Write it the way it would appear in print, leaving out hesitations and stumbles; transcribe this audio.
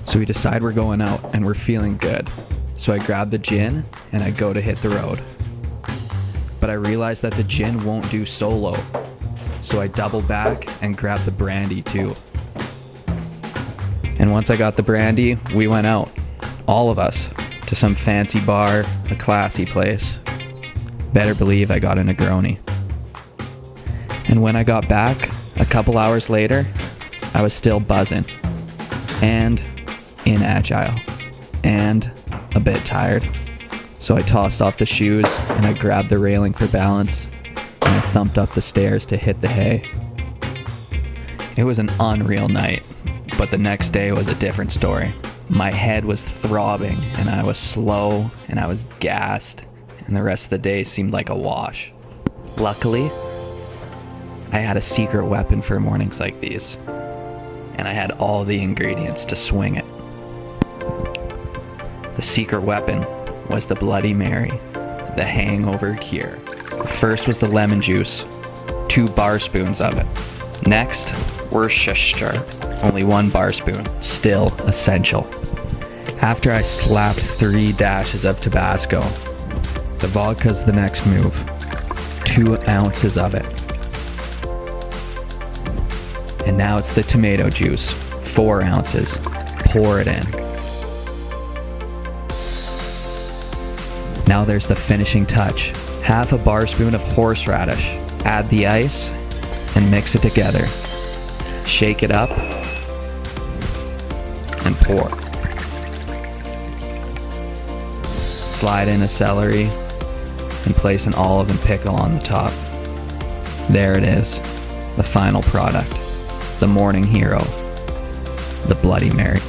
So we decide we're going out and we're feeling good. So I grab the gin and I go to hit the road. But I realize that the gin won't do solo. So I double back and grab the brandy too. And once I got the brandy, we went out, all of us, to some fancy bar, a classy place. Better believe I got a Negroni. And when I got back, a couple hours later, I was still buzzing, and inagile, and a bit tired. So I tossed off the shoes, and I grabbed the railing for balance, and I thumped up the stairs to hit the hay. It was an unreal night, but the next day was a different story. My head was throbbing, and I was slow, and I was gassed, and the rest of the day seemed like a wash. Luckily, I had a secret weapon for mornings like these, and I had all the ingredients to swing it. The secret weapon was the Bloody Mary, the hangover cure. First was the lemon juice, 2 bar spoons of it. Next, Worcestershire, only 1 bar spoon, still essential. After I slapped 3 dashes of Tabasco, the vodka's the next move, 2 ounces of it. And now it's the tomato juice, 4 ounces, pour it in. Now there's the finishing touch, half a bar spoon of horseradish, add the ice, and mix it together. Shake it up, and pour. Slide in a celery, and place an olive and pickle on the top. There it is, the final product, the morning hero, the Bloody Mary.